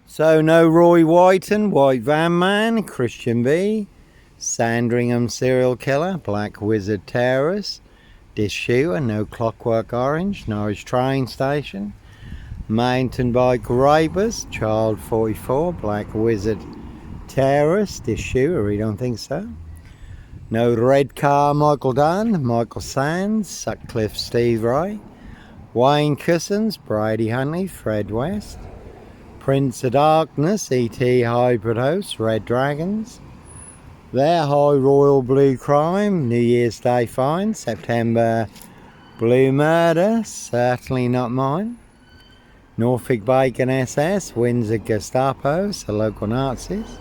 So no Roy Whiten, White Van Man, Christian B, Sandringham serial killer, Black Wizard terrorist, DISS shooter, no Clockwork Orange, Norwich train station, mountain bike rapist, Child 44, Black Wizard terrorist, DISS shooter, we don't think so. No Red Car Michael Dunn, Michael Sands, Sutcliffe Steve Ray, Wayne Cousins, Brady Huntley, Fred West, Prince of Darkness, E.T. Hybrid Host, Red Dragons, Their High Royal Blue Crime, New Year's Day Fine, September Blue Murder, Certainly Not Mine, Norfolk Bacon SS, Windsor Gestapo, so local Nazis,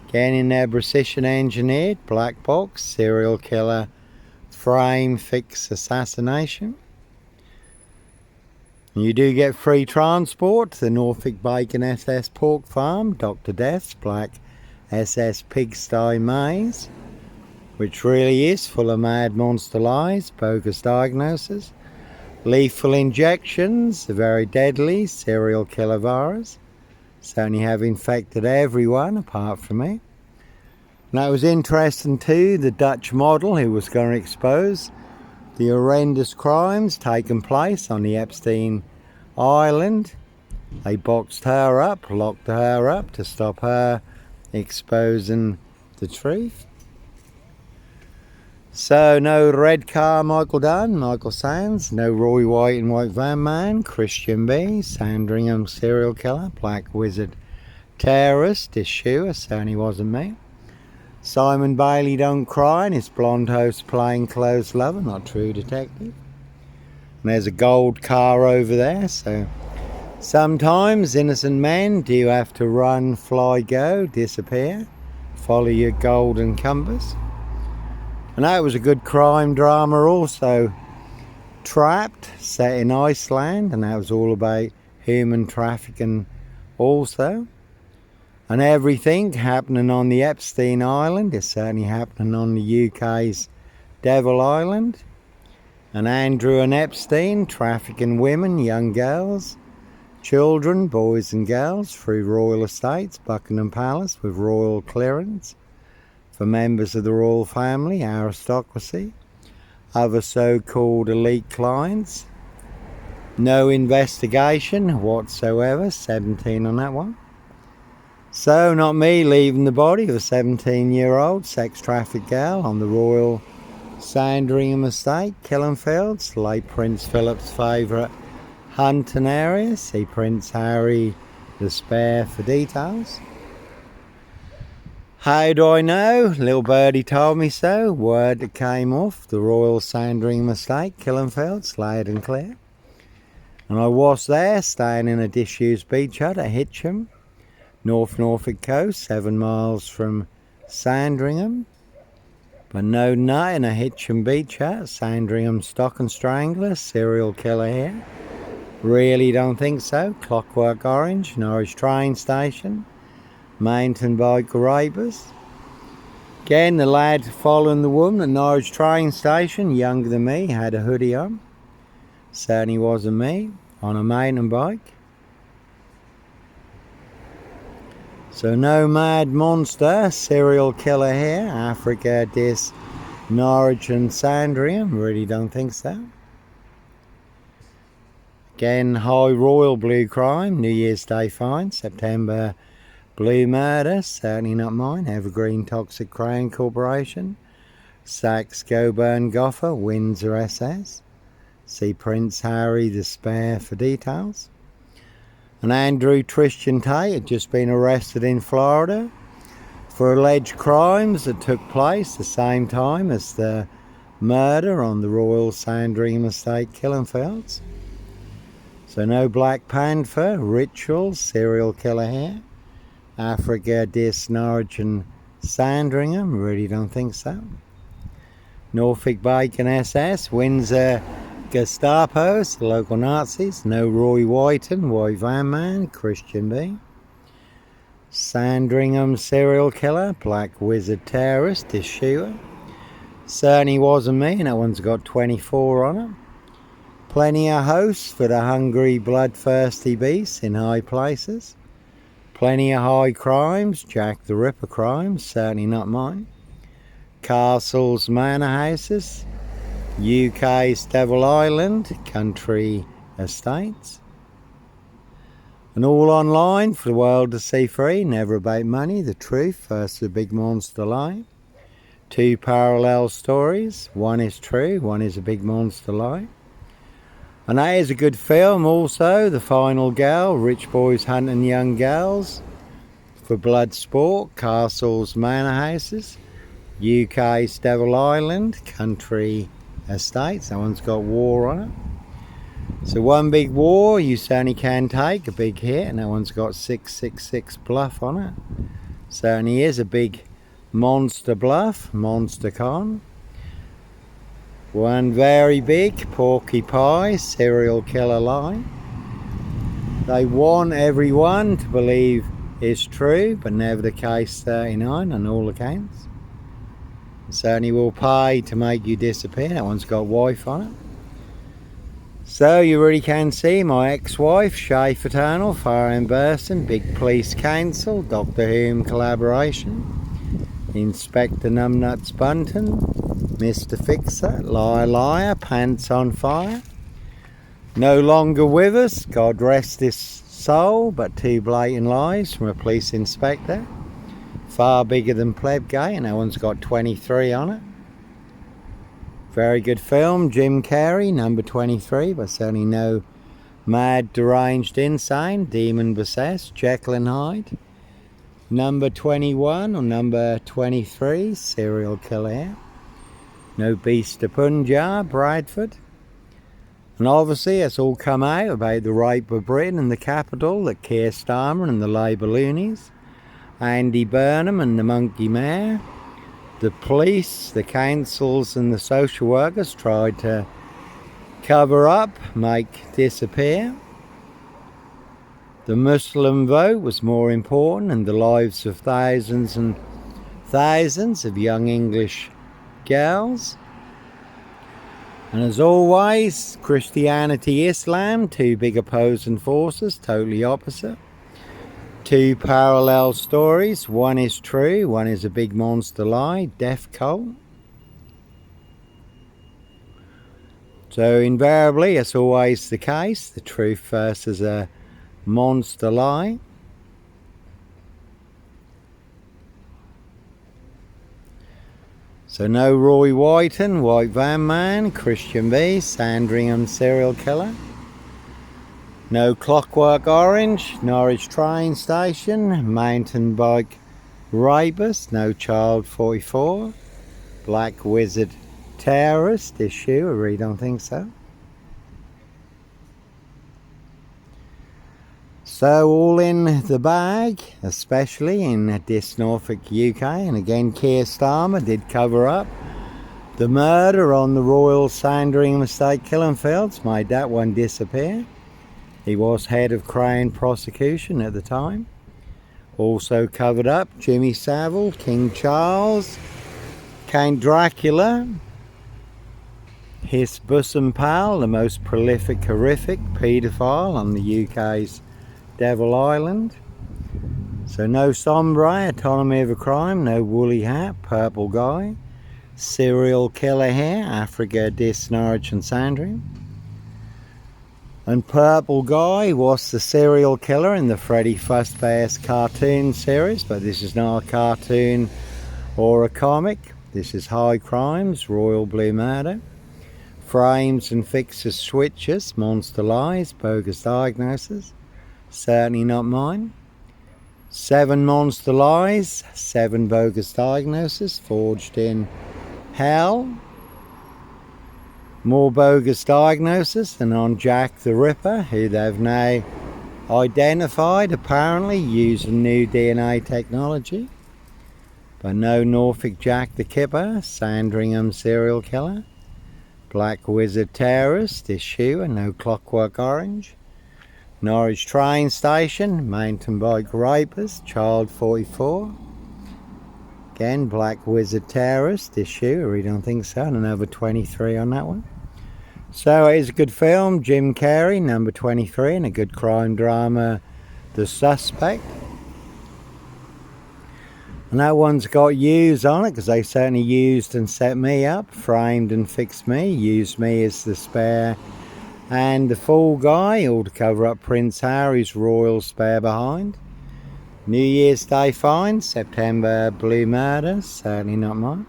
Again their precision engineered, Black Box, Serial Killer, Frame Fix Assassination. You do get free transport to the Norfolk Bacon SS Pork Farm, Dr. Death's Black SS Pigsty Maze, which really is full of mad monster lies, bogus diagnosis, lethal injections, the very deadly serial killer virus. Certainly have infected everyone apart from me. And that was interesting too, the Dutch model who was going to expose the horrendous crimes taking place on the Epstein Island. They boxed her up, locked her up to stop her exposing the truth. So no Red Car Michael Dunn, Michael Sands, no Roy White and White Van Man, Christian B, Sandringham serial killer, Black Wizard terrorist, DISS shooter, certainly wasn't me. Simon Bailey Don't Cry and his blonde host plainclothes lover, not true detective. And there's a gold car over there, so sometimes innocent men do have to run, fly, go, disappear, follow your golden compass. And that was a good crime drama also, Trapped, set in Iceland, and that was all about human trafficking also. And everything happening on the Epstein Island is certainly happening on the UK's Devil Island. And Andrew and Epstein trafficking women, young girls, children, boys and girls through royal estates, Buckingham Palace with royal clearance for members of the royal family, aristocracy, other so-called elite clients. No investigation whatsoever, 17 on that one. So not me leaving the body of a 17-year-old sex trafficked girl on the royal Sandringham estate, Killenfields, late Prince Philip's favourite hunting area. See Prince Harry the Spare for details. How do I know? Little birdie told me so. Word that came off the royal Sandringham estate, Killenfields, loud and clear. And I was there, staying in a disused beach hut at Hitcham, North Norfolk coast, 7 miles from Sandringham. But no nut in a Hitcham beach hut, Sandringham stock and strangler, serial killer here. Really don't think so. Clockwork Orange, Norwich train station, mountain bike rapist. Again, the lad following the woman at Norwich train station, younger than me, had a hoodie on. Certainly wasn't me, on a mountain bike. So no mad monster, serial killer here, Africa, DISS, Norwich and Sandringham, really don't think so. Again, High Royal Blue Crime, New Year's Day Fine, September Blue Murder, certainly not mine, Evergreen Toxic Crown Corporation, Sachs Goburn Goffer, Windsor SS, see Prince Harry the Spare for details. And Andrew Tristan Tate had just been arrested in Florida for alleged crimes that took place the same time as the murder on the Royal Sandringham estate, Killenfields. So no Black Panther, Ritual, serial killer here, Africa, DISS, Norwich and Sandringham, really don't think so. Norfolk Bacon SS, Windsor Gestapos, the local Nazis, no Roy Whiten, White Van Man, Christian B. Sandringham serial killer, Black Wizard terrorist, DISS shooter. Certainly wasn't me, and that one's got 24 on it. Plenty of hosts for the hungry, bloodthirsty beasts in high places. Plenty of high crimes, Jack the Ripper crimes, certainly not mine. Castles, manor houses, UK's Devil Island, country estates. And all online for the world to see free, never about money, the truth versus the big monster lie. Two parallel stories, one is true, one is a big monster lie. And that is a good film also, The Final Girl, Rich Boys Hunting Young Girls, for blood sport, Castles, manor houses, UK's Devil Island, country estates, that one's got war on it. So one big war you certainly can take, a big hit, and that one's got 666 bluff on it. Certainly is a big monster bluff, monster con. One very big Porky Pie, serial killer lie. They want everyone to believe is true, but never the case 39 on all accounts. Certainly will pay to make you disappear, that one's got wife on it. So you really can see my ex-wife, Shay Fraternal, Farron Burston, Big Police Council, Doctor Who collaboration, Inspector Numbnuts Bunton, Mr. Fixer, Liar Liar, Pants on Fire, no longer with us, God rest his soul, but two blatant lies from a police inspector, far bigger than Pleb Gay, and that one's got 23 on it. Very good film, Jim Carrey, number 23, but certainly no mad, deranged, insane, demon possessed, Jekyll and Hyde. Number 21 or number 23, serial killer. No Beast of Punjab, Bradford. And obviously it's all come out about the rape of Britain and the capital, that Keir Starmer and the Labour loonies, Andy Burnham and the Monkey Mayor, the police, the councils and the social workers tried to cover up, make disappear. The Muslim vote was more important than the lives of thousands and thousands of young English girls. And as always, Christianity, Islam, two big opposing forces, totally opposite. Two parallel stories, one is true, one is a big monster lie, death cult. So invariably, it's always the case, the truth versus a monster lie. So no Roy Whiten, White Van Man, Christian B, Sandringham serial killer. No Clockwork Orange, Norwich train station, mountain bike rapist, no Child 44, Black Wizard terrorist issue, I really don't think so. So all in the bag, especially in DISS Norfolk UK, and again Keir Starmer did cover up the murder on the Royal Sandringham Estate killing fields, made that one disappear. He was head of Crown prosecution at the time. Also covered up Jimmy Savile, King Charles, Count Dracula, his bosom pal, the most prolific, horrific paedophile on the UK's Devil Island. So no Sombre, Autonomy of a Crime, no Woolly Hat, Purple Guy, Serial Killer here, Africa, DISS, Norwich and Sandringham. And Purple Guy was the serial killer in the Freddy Fazbear's cartoon series, but this is not a cartoon or a comic. This is High Crimes, Royal Blue Murder, Frames and Fixes Switches, Monster Lies, Bogus Diagnosis, certainly not mine. 7 Monster Lies, 7 Bogus Diagnosis, forged in hell. More bogus diagnosis than on Jack the Ripper, who they've now identified, apparently using new DNA technology. But no Norfolk Jack the Kipper, Sandringham serial killer, Black Wizard terrorist issue, and no Clockwork Orange. Norwich train station, mountain bike rapist, Child 44. Again, Black Wizard terrorist issue, I really don't think so, and another 23 on that one. So it is a good film, Jim Carrey, number 23, and a good crime drama, The Suspect. And that one's got used on it because they certainly used and set me up, framed and fixed me, used me as the spare and the fall guy, all to cover up Prince Harry's royal spare behind. New Year's Day find, September blue murder, certainly not mine.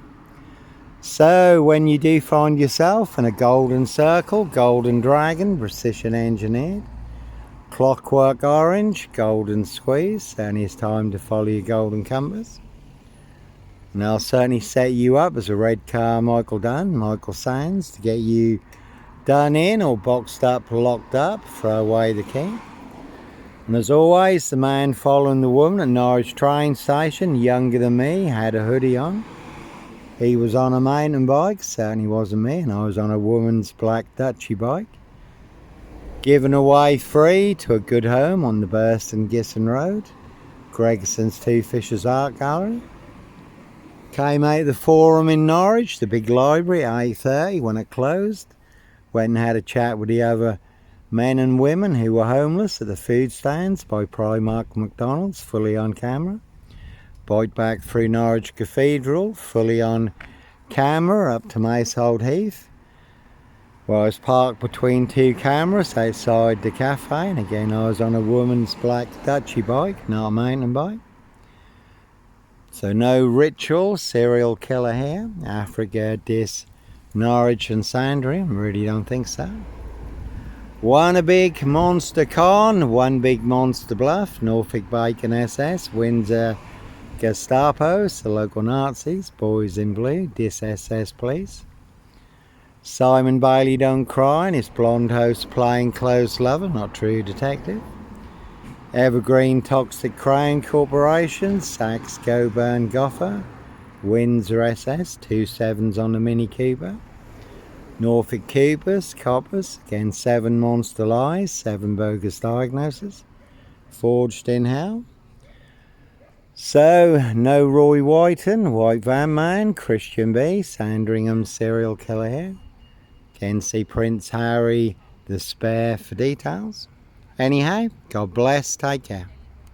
So when you do find yourself in a golden circle, golden dragon, precision engineered, clockwork orange, golden squeeze, certainly it's time to follow your golden compass. And I'll certainly set you up as a red car Michael Dunn, Michael Sands, to get you done in or boxed up, locked up, throw away the key. And as always, the man following the woman at Norwich train station, younger than me, had a hoodie on. He was on a mountain bike, certainly wasn't me, and I was on a woman's black Dutchy bike. Given away free to a good home on the Burston Gisson Road, Gregson's Two Fishers Art Gallery. Came out of the Forum in Norwich, the big library, at 8:30 when it closed. Went and had a chat with the other men and women who were homeless at the food stands by Primark and McDonald's, fully on camera. Biked back through Norwich Cathedral, fully on camera, up to Macehold Heath, where I was parked between two cameras outside the cafe, and again I was on a woman's black Dutchy bike, not a mountain bike. So no ritual serial killer here. Africa, DISS, Norwich and Sandringham, really don't think so. One a big monster con, one big monster bluff, Norfolk Bacon SS, Windsor Gestapos, the local Nazis, boys in blue, DISS SS police. Simon Bailey don't cry and his blonde host plain clothes lover, not true detective. Evergreen Toxic Crown Corporation, Saks Goburn Goffer, Windsor SS, 2 7s on the Mini Cooper. Norfolk Coopers, Coppers, again 7 monster lies, 7 bogus diagnoses, forged in hell. So, no Roy Whiten, White Van Man, Christian B, Sandringham serial killer here. Can see Prince Harry, the spare for details. Anyhow, God bless, take care.